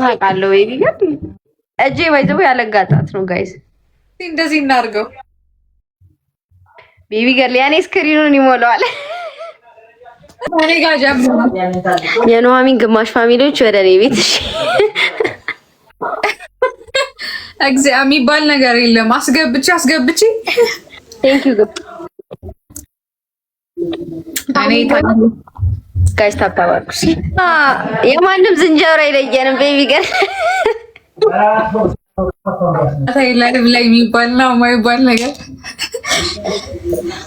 አውቃለሁ። ቤቢ ጋር እጄ ባይዘው ያለጋጣት ነው ጋይስ። እንደዚህ እናድርገው። ቤቢ ጋር ያኔ ስክሪኑን ይሞላዋል። እኔ ጋር ጀምሮ የኑሐሚን ግማሽ ፋሚሊዎች ወደ እኔ ቤት እሺ። የሚባል ነገር የለም። አስገብቼ ቴንክ ዩ ጋይስ ታባባኩስ የማንም ዝንጀሮ አይለየንም። ቤቢ ጋር ላይቭ ላይ የሚባል ነው የማይባል ነገር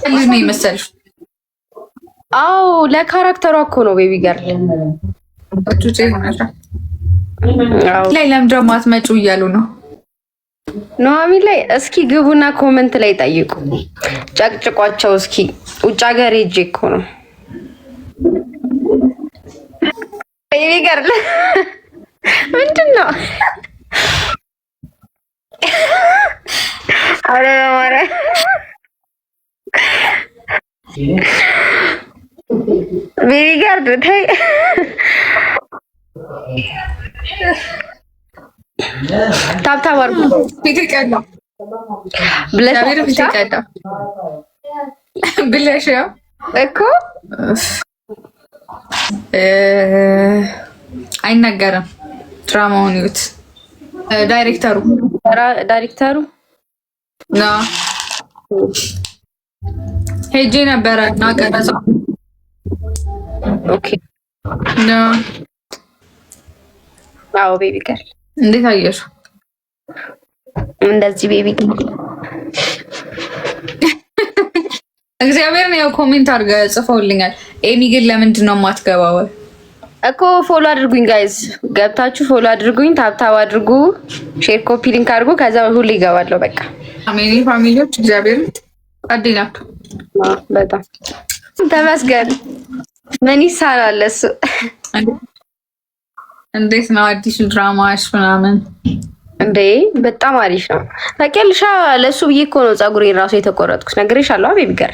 ልጅ ነው የመሰልሽ። አዎ ለካራክተሯ እኮ ነው ቤቢ ጋር ላይ ለምንድነው የማትመጪው እያሉ ነው ኑሐሚን ላይ። እስኪ ግቡና ኮመንት ላይ ጠይቁ፣ ጨቅጭቋቸው እስኪ። ውጭ ሀገር ሄጄ እኮ ነው ቤቢ ጋር ምንድን ነው? አረ ማረ ቤቢ ጋር ታይ ታብታብ አድርጉ ብለሽ እኮ አይነገርም። ድራማውን ይዩት። ዳይሬክተሩ ና ሄጄ ነበረ እና ቀረጻ ኦኬ ና አዎ ቤቢ ጋር እንዴት አየሽ? እንደዚህ ቤቢ እግዚአብሔርን ያው ኮሜንት አድርገ ጽፈውልኛል። ኤሚ ግን ለምንድን ነው የማትገባው እኮ? ፎሎ አድርጉኝ ጋይዝ፣ ገብታችሁ ፎሎ አድርጉኝ፣ ታብታብ አድርጉ፣ ሼር ኮፒ ሊንክ አድርጉ። ከዛ ሁሉ ይገባለሁ። በቃ አሜኒ ፋሚሊዎች እግዚአብሔርን አድናችሁ በጣም ተመስገን። ምን ይሳናል እሱ። እንዴት ነው አዲሱ ድራማሽ ምናምን? እንዴ በጣም አሪፍ ነው። ታውቂያለሽ ለሱ ብዬ እኮ ነው ፀጉሬን ራሱ የተቆረጥኩት። ነግሬሻለሁ ቤቢ ጋር።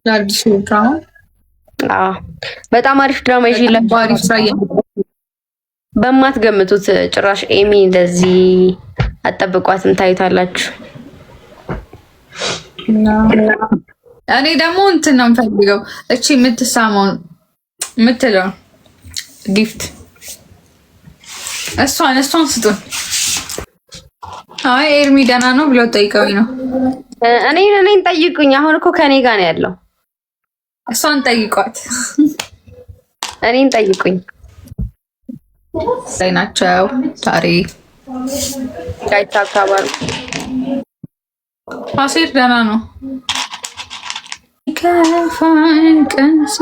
ለአዲሱ ድራማ በጣም አሪፍ ድራማ ይዤላችሁ። አሪፍ ስራ በማትገምቱት ጭራሽ ኤሚ እንደዚህ አጠብቋትም ታዩታላችሁ። እኔ ደግሞ እንትን ነው የምፈልገው እቺ የምትሳመው የምትለው ጊፍት እሷን ስጡን። አይ ኤርሚ ደህና ነው ብለው ጠይቀውኝ ነው። እኔን ጠይቁኝ። አሁን እኮ ከኔ ጋር ነው ያለው። እሷን ጠይቋት። እኔን ጠይቁኝ። ላይ ናቸው ዛሬ ጋይታካባሩ አሴር ደህና ነው። ከፋን ቀንሲ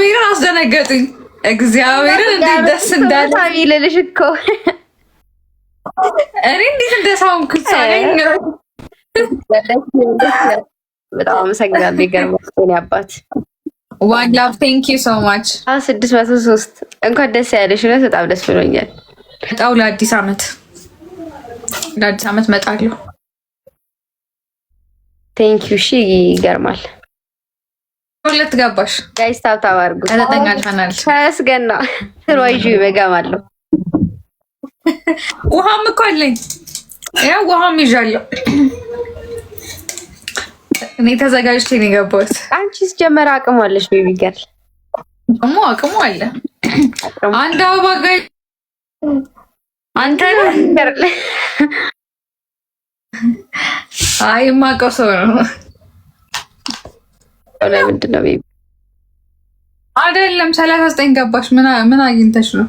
እግዚአብሔርን አስደነገጡኝ። እግዚአብሔርን እንዴት ደስ እንዳለ ልልሽ እኮ እኔ እንዴት እንደሳውንኩ ሳገኝ በጣም አመሰግናለሁ። ይገርማል አባት ዋን ላቭ ቴንክ ዩ ሶ ማች 603 እንኳን ደስ ያለሽ። ነው በጣም ደስ ብሎኛል። በጣም ለአዲስ ዓመት መጣለሁ። ቴንክ ዩ እሺ። ይገርማል። ሁለት ገባሽ ጋይስ ታብታብ አድርጉ። ከተጠኛ ቻናል ተስገና ትሮይጂ በጋማለሁ። ውሃም እኮ አለኝ። ያው ውሃም ይዣለሁ። እኔ ተዘጋጅቼ ነው የገባሁት። አንቺስ ጀመረ አቅሙ አለሽ ቤቢ ገርል። ደግሞ አቅሙ አለ። አንድ አበባ ጋር አንተ ገርል። አይ የማውቀው ሰው ነው። ለምንድን ነው ቤቢ? አይደለም 39 ገባሽ። ምን አግኝተሽ ነው?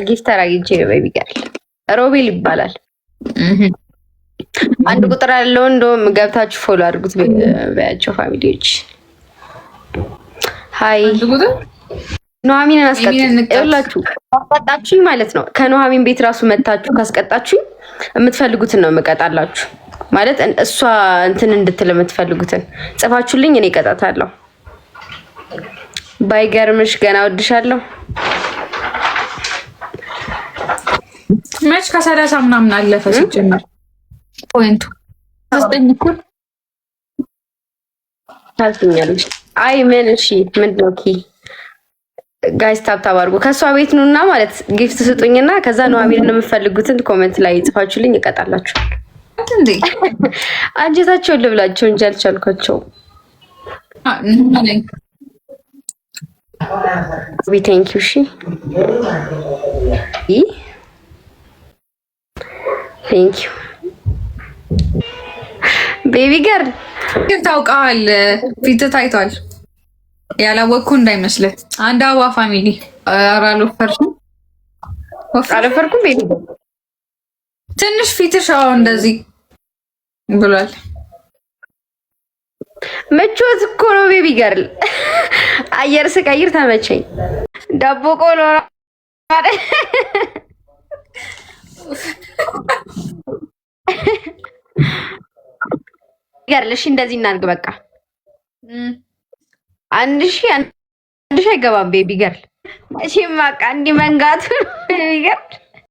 ጊፍተር አግኝቼ ነው ቤቢ ገርል። ሮቤል ይባላል። አንድ ቁጥር ያለው እንደውም ገብታችሁ ፎሎ አድርጉት በያቸው ፋሚሊዎች። ሃይ ኑሐሚንን አስቀጣችሁ ማለት ነው። ከኑሐሚን ቤት ራሱ መታችሁ ካስቀጣችሁኝ የምትፈልጉትን ነው የምቀጣላችሁ። ማለት እሷ እንትን እንድትል የምትፈልጉትን ጽፋችሁልኝ እኔ እቀጣታለሁ። ባይገርምሽ ገና ወድሻለሁ። መች ከ30 ምናምን አለፈ ሲጀመር ፖይንቱ 9 እኩል ታልኛለሽ። አይ ምን እሺ ምንድነው ኪ ጋይስ ታብታብ አድርጉ። ከሷ ቤት ኑና ማለት ጊፍት ስጡኝና ከዛ ኑሐሚንን የምትፈልጉትን ኮሜንት ላይ ጽፋችሁልኝ እቀጣላችሁ። እንዴ አንጀታቸውን ልብላቸው እንጂ አልቻልኳቸው። ቢ ቴንክ ዩ እሺ ቴንክ ዩ ቤቢ ገርል ታውቃል። ፊት ታይቷል። ያላወቅኩ እንዳይመስልህ። አንድ አበባ ፋሚሊ አልወፈርኩም። ቤቢ ትንሽ ፊትሽ እንደዚህ ብሏል። ምቾት እኮ ነው ቤቢ ገርል። አየር ስቀይር ተመቸኝ። ዳቦ ቆሎ ገርልሽ እንደዚህ እናድርግ በቃ። 1000 አይገባም ቤቢ ገርል። እሺ በቃ እንዲህ መንጋቱ ቤቢ ገርል